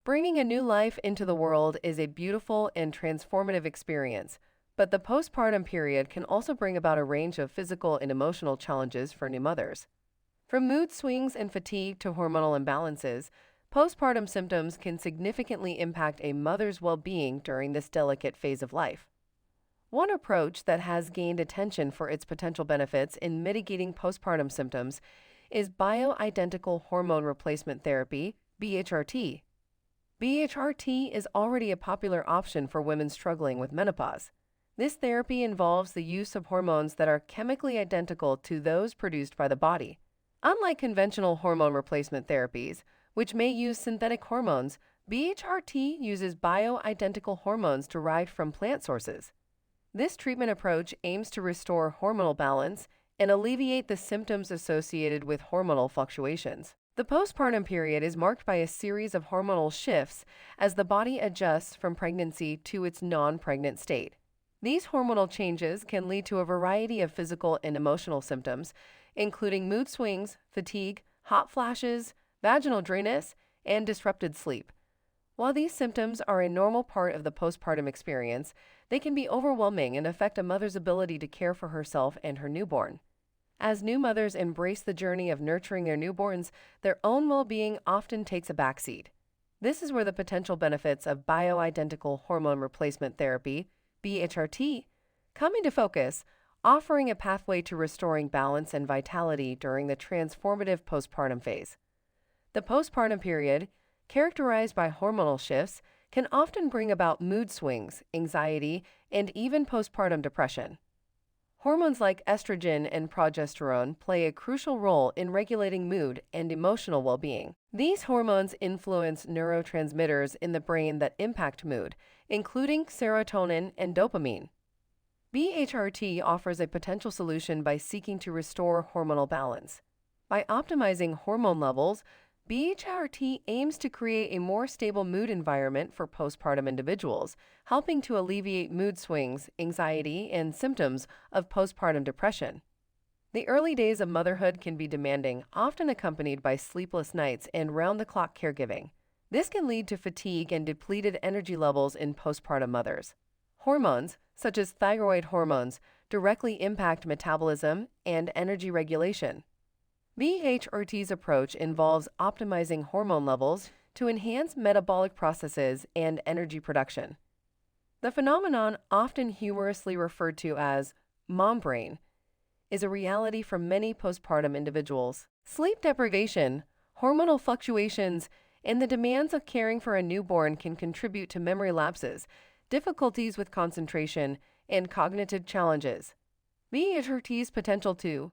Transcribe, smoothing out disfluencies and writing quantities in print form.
Bringing a new life into the world is a beautiful and transformative experience, but the postpartum period can also bring about a range of physical and emotional challenges for new mothers. From mood swings and fatigue to hormonal imbalances, postpartum symptoms can significantly impact a mother's well-being during this delicate phase of life. One approach that has gained attention for its potential benefits in mitigating postpartum symptoms is bioidentical hormone replacement therapy, BHRT. BHRT is already a popular option for women struggling with menopause. This therapy involves the use of hormones that are chemically identical to those produced by the body. Unlike conventional hormone replacement therapies, which may use synthetic hormones, BHRT uses bioidentical hormones derived from plant sources. This treatment approach aims to restore hormonal balance and alleviate the symptoms associated with hormonal fluctuations. The postpartum period is marked by a series of hormonal shifts as the body adjusts from pregnancy to its non-pregnant state. These hormonal changes can lead to a variety of physical and emotional symptoms, including mood swings, fatigue, hot flashes, vaginal dryness, and disrupted sleep. While these symptoms are a normal part of the postpartum experience, they can be overwhelming and affect a mother's ability to care for herself and her newborn. As new mothers embrace the journey of nurturing their newborns, their own well-being often takes a backseat. This is where the potential benefits of bioidentical hormone replacement therapy, BHRT, come into focus, offering a pathway to restoring balance and vitality during the transformative postpartum phase. The postpartum period, characterized by hormonal shifts, can often bring about mood swings, anxiety, and even postpartum depression. Hormones like estrogen and progesterone play a crucial role in regulating mood and emotional well-being. These hormones influence neurotransmitters in the brain that impact mood, including serotonin and dopamine. BHRT offers a potential solution by seeking to restore hormonal balance. By optimizing hormone levels, BHRT aims to create a more stable mood environment for postpartum individuals, helping to alleviate mood swings, anxiety, and symptoms of postpartum depression. The early days of motherhood can be demanding, often accompanied by sleepless nights and round-the-clock caregiving. This can lead to fatigue and depleted energy levels in postpartum mothers. Hormones, such as thyroid hormones, directly impact metabolism and energy regulation. BHRT's approach involves optimizing hormone levels to enhance metabolic processes and energy production. The phenomenon, often humorously referred to as mom brain, is a reality for many postpartum individuals. Sleep deprivation, hormonal fluctuations, and the demands of caring for a newborn can contribute to memory lapses, difficulties with concentration, and cognitive challenges. BHRT's potential to